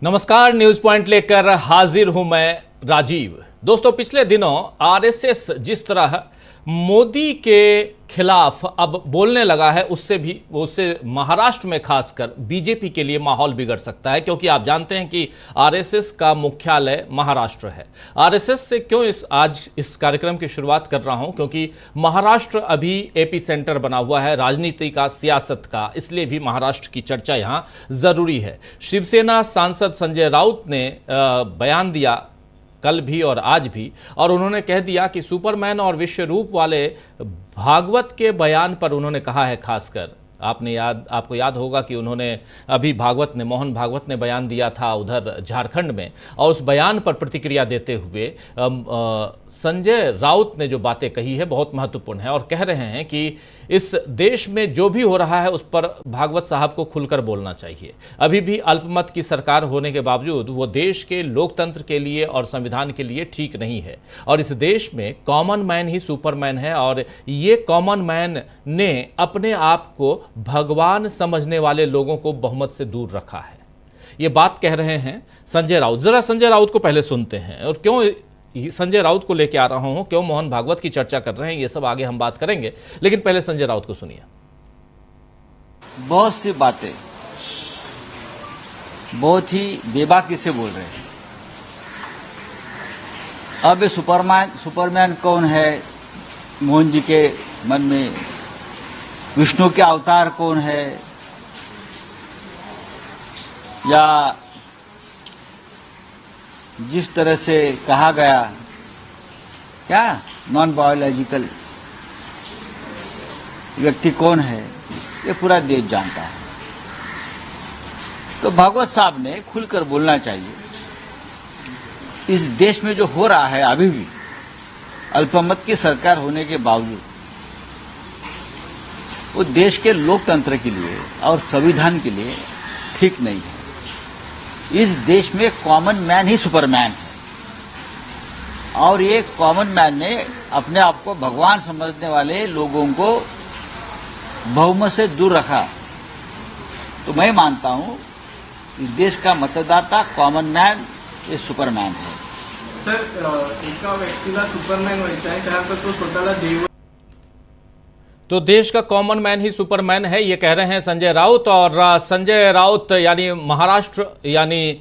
नमस्कार, news point लेकर हाजिर हूं मैं राजीव। दोस्तों, पिछले दिनों आरएसएस जिस तरह मोदी के खिलाफ अब बोलने लगा है, उससे महाराष्ट्र में खासकर बीजेपी के लिए माहौल बिगड़ सकता है, क्योंकि आप जानते हैं कि आरएसएस का मुख्यालय महाराष्ट्र है। आरएसएस से क्यों आज इस कार्यक्रम की शुरुआत कर रहा हूं, क्योंकि महाराष्ट्र अभी एपी सेंटर बना हुआ है राजनीति का, सियासत का, इसलिए भी महाराष्ट्र की चर्चा यहां जरूरी है। शिवसेना सांसद संजय राउत ने बयान दिया कल भी और आज भी, और उन्होंने कह दिया कि सुपरमैन और विश्व रूप वाले भागवत के बयान पर उन्होंने कहा है, खासकर आपको याद होगा कि उन्होंने अभी मोहन भागवत ने बयान दिया था उधर झारखंड में, और उस बयान पर प्रतिक्रिया देते हुए संजय राउत ने जो बातें कही है बहुत महत्वपूर्ण है, और कह रहे हैं कि इस देश में जो भी हो रहा है उस पर भागवत साहब को खुलकर बोलना चाहिए। अभी भी अल्पमत की सरकार होने के बावजूद वो देश के लोकतंत्र के लिए और संविधान के लिए ठीक नहीं है, और इस देश में कॉमन मैन ही सुपरमैन है, और ये कॉमन मैन ने अपने आप को भगवान समझने वाले लोगों को बहुमत से दूर रखा है। ये बात कह रहे हैं संजय राउत। जरा संजय राउत को पहले सुनते हैं, और क्यों संजय राउत को लेके आ रहा हूं, क्यों मोहन भागवत की चर्चा कर रहे हैं, ये सब आगे हम बात करेंगे, लेकिन पहले संजय राउत को सुनिए। बहुत सी बातें बहुत ही बेबाकी से बोल रहे हैं। अब ये सुपरमैन कौन है मोहन जी के मन में, विष्णु के अवतार कौन है, या जिस तरह से कहा गया क्या नॉन बायोलॉजिकल व्यक्ति कौन है, ये पूरा देश जानता है। तो भागवत साहब ने खुलकर बोलना चाहिए। इस देश में जो हो रहा है अभी भी अल्पमत की सरकार होने के बावजूद, वो देश के लोकतंत्र के लिए और संविधान के लिए ठीक नहीं है। इस देश में कॉमन मैन ही सुपरमैन है, और ये कॉमन मैन ने अपने आप को भगवान समझने वाले लोगों को बहुमत से दूर रखा। तो मैं मानता हूं इस देश का मतदाता कॉमन मैन ये सुपरमैन है। सर, एका व्यक्तीला सुपरमॅन व्हायचं आहे, त्यानंतर तो स्वतःला देव। तो देश का कॉमन मैन ही सुपरमैन है, ये कह रहे हैं संजय राउत। और संजय राउत यानी महाराष्ट्र यानी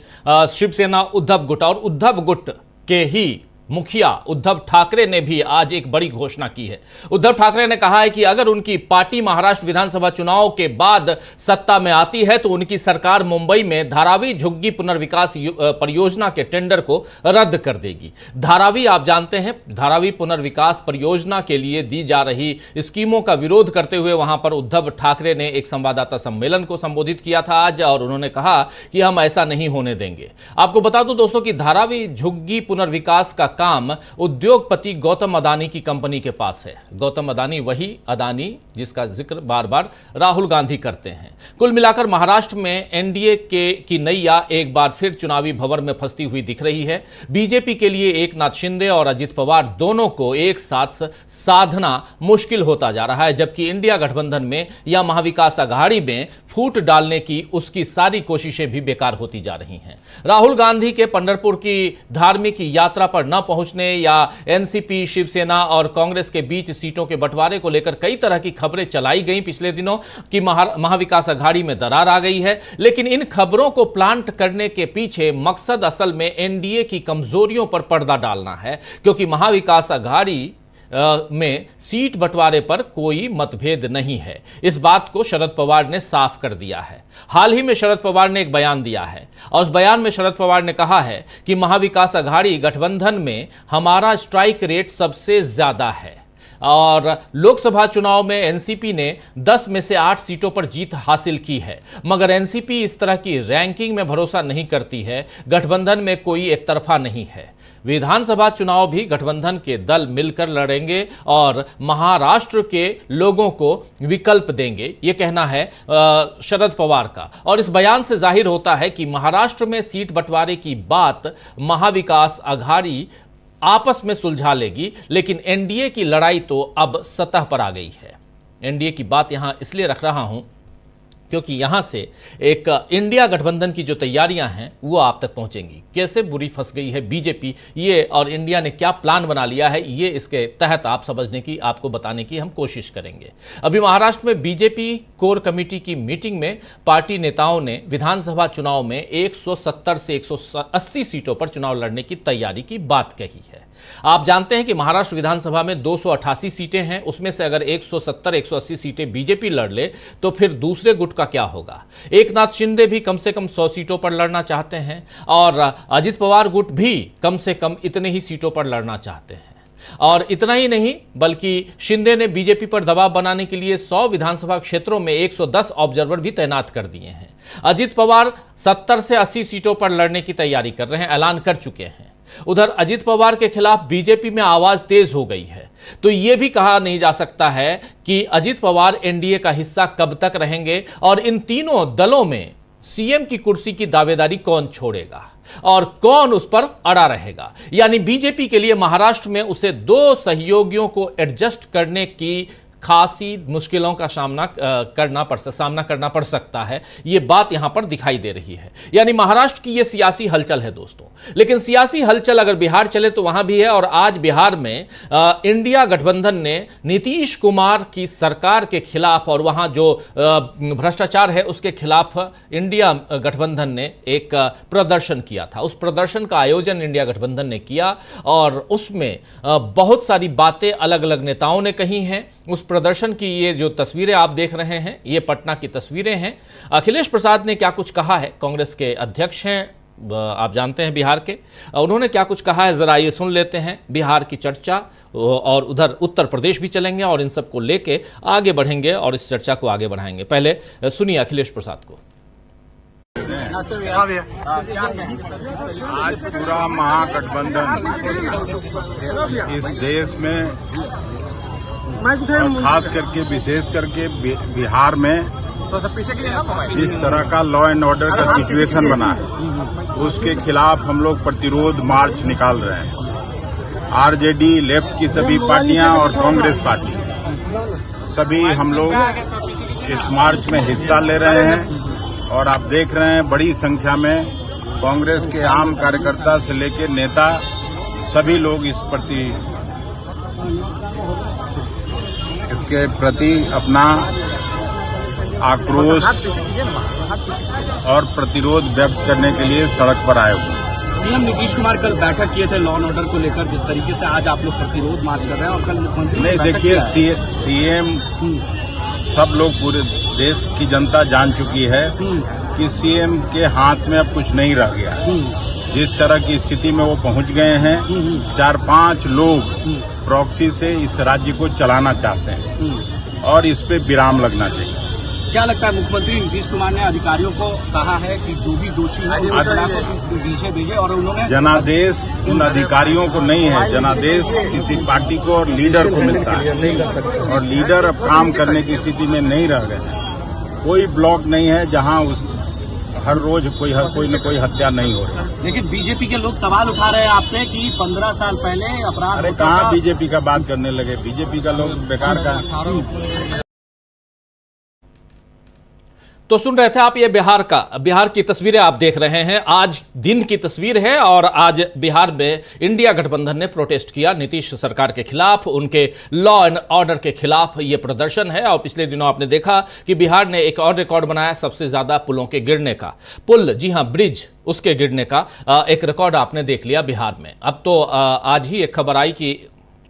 शिवसेना उद्धव गुट, और उद्धव गुट के ही मुखिया उद्धव ठाकरे ने भी आज एक बड़ी घोषणा की है। उद्धव ठाकरे ने कहा है कि अगर उनकी पार्टी महाराष्ट्र विधानसभा चुनाव के बाद सत्ता में आती है तो उनकी सरकार मुंबई में धारावी झुग्गी पुनर्विकास परियोजना के टेंडर को रद्द कर देगी। धारावी, आप जानते हैं, धारावी पुनर्विकास परियोजना के लिए दी जा रही स्कीमों का विरोध करते हुए वहां पर उद्धव ठाकरे ने एक संवाददाता सम्मेलन को संबोधित किया था आज, और उन्होंने कहा कि हम ऐसा नहीं होने देंगे। आपको बता दूं दोस्तों कि धारावी झुग्गी पुनर्विकास का काम उद्योगपति गौतम अदानी की कंपनी के पास है। गौतम अदानी वही अदानी जिसका जिक्र बार बार राहुल गांधी करते हैं। कुल मिलाकर महाराष्ट्र में एनडीए की नैया एक बार फिर चुनावी भंवर में फंसती हुई दिख रही है। बीजेपी के लिए एकनाथ शिंदे और अजित पवार दोनों को एक साथ साधना मुश्किल होता जा रहा है, जबकि इंडिया गठबंधन में या महाविकास आघाड़ी में फूट डालने की उसकी सारी कोशिशें भी बेकार होती जा रही हैं। राहुल गांधी के पंढरपुर की धार्मिक यात्रा पर न पहुंचने या एनसीपी, शिवसेना और कांग्रेस के बीच सीटों के बंटवारे को लेकर कई तरह की खबरें चलाई गई पिछले दिनों कि महाविकास आघाड़ी में दरार आ गई है, लेकिन इन खबरों को प्लांट करने के पीछे मकसद असल में एनडीए की कमजोरियों पर पर्दा डालना है, क्योंकि महाविकास आघाड़ी में सीट बंटवारे पर कोई मतभेद नहीं है। इस बात को शरद पवार ने साफ कर दिया है। हाल ही में शरद पवार ने एक बयान दिया है, और उस बयान में शरद पवार ने कहा है कि महाविकास आघाड़ी गठबंधन में हमारा स्ट्राइक रेट सबसे ज्यादा है, और लोकसभा चुनाव में एनसीपी ने 10 में से 8 सीटों पर जीत हासिल की है, मगर एनसीपी इस तरह की रैंकिंग में भरोसा नहीं करती है। गठबंधन में कोई एकतरफा नहीं है। विधानसभा चुनाव भी गठबंधन के दल मिलकर लड़ेंगे और महाराष्ट्र के लोगों को विकल्प देंगे, ये कहना है शरद पवार का। और इस बयान से जाहिर होता है कि महाराष्ट्र में सीट बंटवारे की बात महाविकास आघाड़ी आपस में सुलझा लेगी, लेकिन एनडीए की लड़ाई तो अब सतह पर आ गई है। एनडीए की बात यहां इसलिए रख रहा हूं क्योंकि यहां से एक इंडिया गठबंधन की जो तैयारियां हैं वो आप तक पहुंचेंगी। कैसे बुरी फंस गई है बीजेपी ये, और इंडिया ने क्या प्लान बना लिया है ये, इसके तहत आप समझने की, आपको बताने की हम कोशिश करेंगे। अभी महाराष्ट्र में बीजेपी कोर कमेटी की मीटिंग में पार्टी नेताओं ने विधानसभा चुनाव में 170 से 180 सीटों पर चुनाव लड़ने की तैयारी की बात कही है। आप जानते हैं कि महाराष्ट्र विधानसभा में 288 सीटें हैं, उसमें से अगर 170-180 सीटें बीजेपी लड़ ले तो फिर दूसरे गुट का क्या होगा। एकनाथ शिंदे भी कम से कम 100 सीटों पर लड़ना चाहते हैं और अजित पवार गुट भी कम से कम इतने ही सीटों पर लड़ना चाहते हैं। और इतना ही नहीं, बल्कि शिंदे ने बीजेपी पर दबाव बनाने के लिए 100 विधानसभा क्षेत्रों में 110 ऑब्जर्वर भी तैनात कर दिए हैं। अजित पवार 70 से 80 सीटों पर लड़ने की तैयारी कर रहे हैं, ऐलान कर चुके हैं। उधर अजित पवार के खिलाफ बीजेपी में आवाज तेज हो गई है, तो यह भी कहा नहीं जा सकता है कि अजित पवार एनडीए का हिस्सा कब तक रहेंगे और इन तीनों दलों में सीएम की कुर्सी की दावेदारी कौन छोड़ेगा और कौन उस पर अड़ा रहेगा। यानी बीजेपी के लिए महाराष्ट्र में उसे 2 सहयोगियों को एडजस्ट करने की खासी मुश्किलों का सामना करना पड़ सकता है। यह बात यहां पर दिखाई दे रही है। यानी महाराष्ट्र की यह सियासी हलचल है दोस्तों, लेकिन सियासी हलचल अगर बिहार चले तो वहां भी है। और आज बिहार में इंडिया गठबंधन ने नीतीश कुमार की सरकार के खिलाफ और वहां जो भ्रष्टाचार है उसके खिलाफ इंडिया गठबंधन ने एक प्रदर्शन किया था। उस प्रदर्शन का आयोजन इंडिया गठबंधन ने किया और उसमें बहुत सारी बातें अलग अलग नेताओं ने कही हैं। उस प्रदर्शन की ये जो तस्वीरें आप देख रहे हैं, ये पटना की तस्वीरें हैं। अखिलेश प्रसाद ने क्या कुछ कहा है, कांग्रेस के अध्यक्ष हैं, आप जानते हैं बिहार के, उन्होंने क्या कुछ कहा है जरा ये सुन लेते हैं। बिहार की चर्चा और उधर उत्तर प्रदेश भी चलेंगे और इन सबको लेके आगे बढ़ेंगे और इस चर्चा को आगे बढ़ाएंगे। पहले सुनिए अखिलेश प्रसाद को। आज पूरा महागठबंधन इस देश में और खास करके विशेष करके बिहार में जिस तरह का लॉ एंड ऑर्डर का सिचुएशन बना है उसके खिलाफ हम लोग प्रतिरोध मार्च निकाल रहे हैं। आरजेडी, लेफ्ट की सभी पार्टियां और कांग्रेस पार्टी सभी हम लोग इस मार्च में हिस्सा ले रहे हैं। और आप देख रहे हैं बड़ी संख्या में कांग्रेस के आम कार्यकर्ता से लेकर नेता सभी लोग इसके प्रति अपना आक्रोश और प्रतिरोध व्यक्त करने के लिए सड़क पर आए हुए हैं। सीएम नीतीश कुमार कल बैठक किए थे लॉ एंड ऑर्डर को लेकर, जिस तरीके से आज आप लोग प्रतिरोध मार्च कर रहे हैं और कल मुख्यमंत्री नहीं, देखिए सीएम सब लोग पूरे देश की जनता जान चुकी है कि सीएम के हाथ में अब कुछ नहीं रह गया। जिस तरह की स्थिति में वो पहुंच गए हैं, 4-5 लोग प्रॉक्सी से इस राज्य को चलाना चाहते हैं और इस पे विराम लगना चाहिए। क्या लगता है, मुख्यमंत्री नीतीश कुमार ने अधिकारियों को कहा है कि जो भी दोषी है वो पीछे भेजे और उन्होंने जनादेश उन अधिकारियों को नहीं है, जनादेश किसी पार्टी को और लीडर को मिलता है और लीडर अब काम करने की स्थिति में नहीं रह गए हैं। कोई ब्लॉक नहीं है जहां हर रोज कोई न कोई हत्या नहीं हो रही। लेकिन बीजेपी के लोग सवाल उठा रहे हैं आपसे कि 15 साल पहले अपराध अरे कहाँ बीजेपी का बात करने लगे, बीजेपी का लोग बेकार का। तो सुन रहे थे आप, ये बिहार की तस्वीरें आप देख रहे हैं। आज दिन की तस्वीर है और आज बिहार में इंडिया गठबंधन ने प्रोटेस्ट किया नीतीश सरकार के खिलाफ, उनके लॉ एंड ऑर्डर के खिलाफ ये प्रदर्शन है। और पिछले दिनों आपने देखा कि बिहार ने एक और रिकॉर्ड बनाया, सबसे ज्यादा पुलों के गिरने का, पुल, जी हां ब्रिज, उसके गिरने का एक रिकॉर्ड आपने देख लिया बिहार में। अब तो आज ही एक खबर आई कि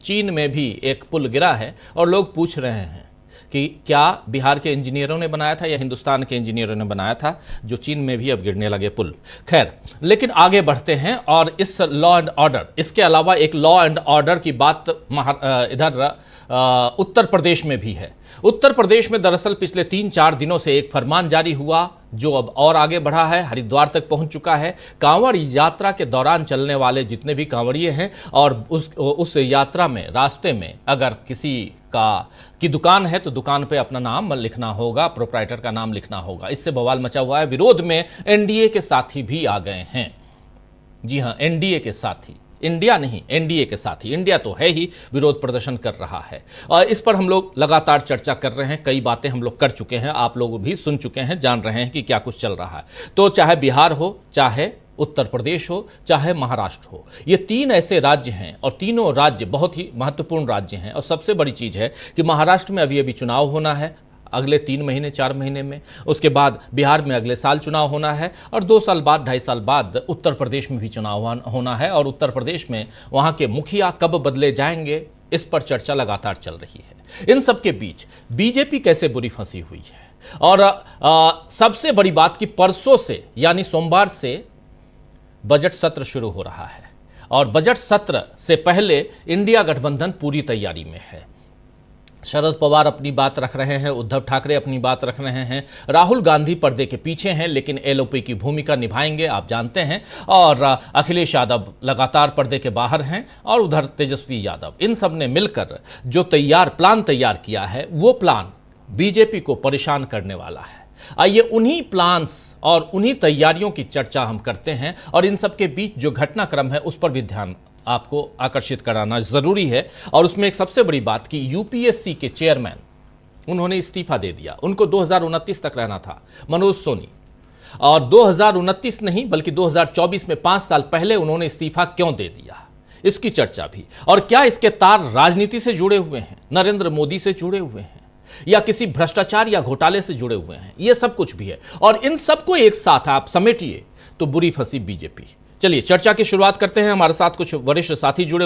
चीन में भी एक पुल गिरा है और लोग पूछ रहे हैं कि क्या बिहार के इंजीनियरों ने बनाया था या हिंदुस्तान के इंजीनियरों ने बनाया था, जो चीन में भी अब गिरने लगे पुल। खैर, लेकिन आगे बढ़ते हैं और इस लॉ एंड ऑर्डर, इसके अलावा एक लॉ एंड ऑर्डर की बात इधर उत्तर प्रदेश में भी है। उत्तर प्रदेश में दरअसल पिछले 3-4 दिनों से एक फरमान जारी हुआ जो अब और आगे बढ़ा है, हरिद्वार तक पहुंच चुका है। कांवड़ यात्रा के दौरान चलने वाले जितने भी कांवड़िए हैं और उस यात्रा में रास्ते में अगर किसी की दुकान है तो दुकान पे अपना नाम लिखना होगा, प्रोप्राइटर का नाम लिखना होगा। इससे बवाल मचा हुआ है। विरोध में एनडीए के साथी भी आ गए हैं। जी हां, एनडीए के साथी इंडिया नहीं, एनडीए के साथ ही, इंडिया तो है ही, विरोध प्रदर्शन कर रहा है। और इस पर हम लोग लगातार चर्चा कर रहे हैं, कई बातें हम लोग कर चुके हैं, आप लोग भी सुन चुके हैं, जान रहे हैं कि क्या कुछ चल रहा है। तो चाहे बिहार हो, चाहे उत्तर प्रदेश हो, चाहे महाराष्ट्र हो, ये तीन ऐसे राज्य हैं और तीनों राज्य बहुत ही महत्वपूर्ण राज्य हैं। और सबसे बड़ी चीज़ है कि महाराष्ट्र में अभी चुनाव होना है अगले 3 महीने 4 महीने में, उसके बाद बिहार में अगले साल चुनाव होना है और 2 साल बाद 2.5 साल बाद उत्तर प्रदेश में भी चुनाव होना है। और उत्तर प्रदेश में वहाँ के मुखिया कब बदले जाएंगे, इस पर चर्चा लगातार चल रही है। इन सब के बीच बीजेपी कैसे बुरी फंसी हुई है। और सबसे बड़ी बात कि परसों से यानी सोमवार से बजट सत्र शुरू हो रहा है और बजट सत्र से पहले इंडिया गठबंधन पूरी तैयारी में है। शरद पवार अपनी बात रख रहे हैं, उद्धव ठाकरे अपनी बात रख रहे हैं, राहुल गांधी पर्दे के पीछे हैं लेकिन एलओपी की भूमिका निभाएंगे, आप जानते हैं। और अखिलेश यादव लगातार पर्दे के बाहर हैं और उधर तेजस्वी यादव, इन सब ने मिलकर जो प्लान तैयार किया है वो प्लान बीजेपी को परेशान करने वाला है। आइए उन्हीं प्लान्स और उन्हीं तैयारियों की चर्चा हम करते हैं और इन सब के बीच जो घटनाक्रम है उस पर भी ध्यान आपको आकर्षित कराना जरूरी है। और उसमें एक सबसे बड़ी बात कि यूपीएससी के चेयरमैन, उन्होंने इस्तीफा दे दिया, उनको 2029 तक रहना था, मनोज सोनी। और 2029 नहीं बल्कि 2024 में 5 साल पहले उन्होंने इस्तीफा क्यों दे दिया, इसकी चर्चा भी। और क्या इसके तार राजनीति से जुड़े हुए हैं, नरेंद्र मोदी से जुड़े हुए हैं या किसी भ्रष्टाचार या घोटाले से जुड़े हुए हैं, ये सब कुछ भी है। और इन सबको एक साथ आप समेटिए तो बुरी फंसी बीजेपी। चलिए चर्चा की शुरुआत करते हैं। हमारे साथ कुछ वरिष्ठ साथी जुड़े हुए